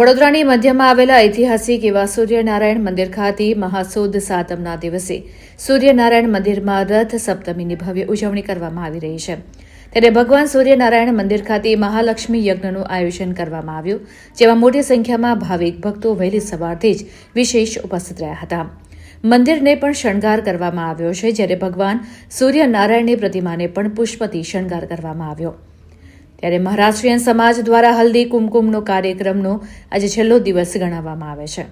વડોદરાની મધ્યમાં આવેલા ઐતિહાસિક એવા સૂર્યનારાયણ મંદિર ખાતે મહાસુદ સાતમના દિવસે સૂર્યનારાયણ મંદિરમાં રથ સપ્તમીની ભવ્ય ઉજવણી કરવામાં આવી રહી છે. ત્યારે ભગવાન સૂર્યનારાયણ મંદિર ખાતે મહાલક્ષ્મી યજ્ઞનું આયોજન કરવામાં આવ્યું, જેમાં મોટી સંખ્યામાં ભાવિક ભક્તો વહેલી સવારથી જ વિશેષ ઉપસ્થિત રહ્યા હતા. મંદિરને પણ શણગાર કરવામાં આવ્યો છે, જ્યારે ભગવાન સૂર્યનારાયણની પ્રતિમાને પણ પુષ્પથી શણગાર કરવામાં આવ્યો. ત્યારે મહારાષ્ટ્રીયન સમાજ દ્વારા હલ્દી કુમકુમનો કાર્યક્રમનો આજે છેલ્લો દિવસ ગણાવવામાં આવે છે.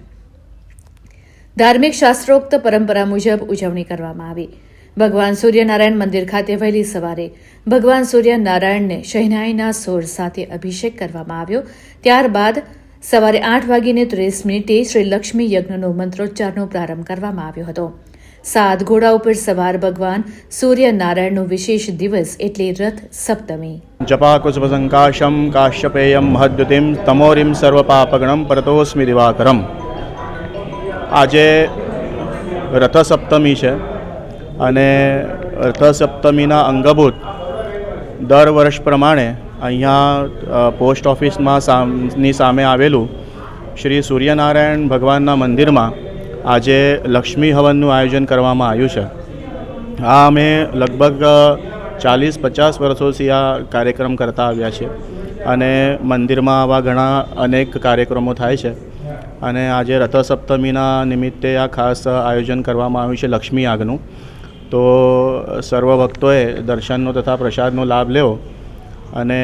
ધાર્મિક શાસ્ત્રોક્ત પરંપરા મુજબ ઉજવણી કરવામાં આવી. ભગવાન સૂર્યનારાયણ મંદિર ખાતે વહેલી સવારે ભગવાન સૂર્યનારાયણને શહેનાઈના સોર સાથે અભિષેક કરવામાં આવ્યો. ત્યારબાદ સવારે 8:30 શ્રી લક્ષ્મી યજ્ઞનો મંત્રોચ્ચારનો પ્રારંભ કરવામાં આવ્યો હતો. 7 ઘોડા ઉપર સવાર ભગવાન સૂર્યનારાયણનો વિશેષ દિવસ એટલે રથ સપ્તમી. જપાકુસુભસંકાશમ કાશ્યપેયમ મહદ્યુતિમ તમોરિમ સર્વપાપગણમ પરતોસ્મિ દિવાકરમ. આજે રથસપ્તમી છે અને રથસપ્તમીના અંગભૂત દર વર્ષ પ્રમાણે અહીંયા પોસ્ટ ઓફિસની સામે આવેલું શ્રી સૂર્યનારાયણ ભગવાનના મંદિરમાં આજે લક્ષ્મી હવનનું આયોજન કરવામાં આવ્યું છે. આ અમે લગભગ 40-50 વર્ષોથી આ કાર્યક્રમ કરતા આવ્યા છે અને મંદિરમાં આવા ઘણા અનેક કાર્યક્રમો થાય છે અને આજે રથસપ્તમીના નિમિત્તે આ ખાસ આયોજન કરવામાં આવ્યું છે લક્ષ્મી યાગનું. તો સર્વ ભક્તોએ દર્શનનો તથા પ્રસાદનો લાભ લેવો અને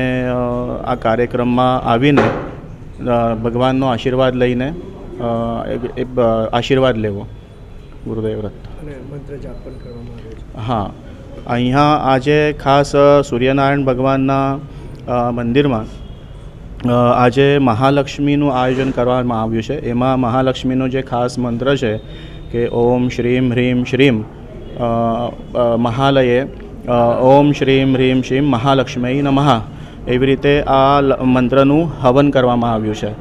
આ કાર્યક્રમમાં આવીને ભગવાનનો આશીર્વાદ લઈને આશીર્વાદ લેવો. ગુરુદેવ રથ અને મંત્ર જાપ પણ કરવામાં આવે છે. હા, અહીંયા આજે ખાસ સૂર્યનારાયણ ભગવાનના મંદિરમાં આજે મહાલક્ષ્મીનું આયોજન કરવામાં આવ્યું છે. એમાં મહાલક્ષ્મીનો જે ખાસ મંત્ર છે કે ઓમ શ્રીમ હ્રીમ શ્રીમ મહાલયે ઓમ શ્રીમ હ્રીમ શ્રીમ મહાલક્ષ્મી નમઃ, એવી રીતે આ મંત્રનું હવન કરવામાં આવ્યું છે.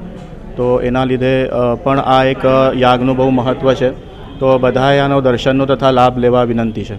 તો એના લીધે પણ આ એક યાગનું બહુ મહત્ત્વ છે. તો બધાએ આનો દર્શનનો તથા લાભ લેવા વિનંતી છે.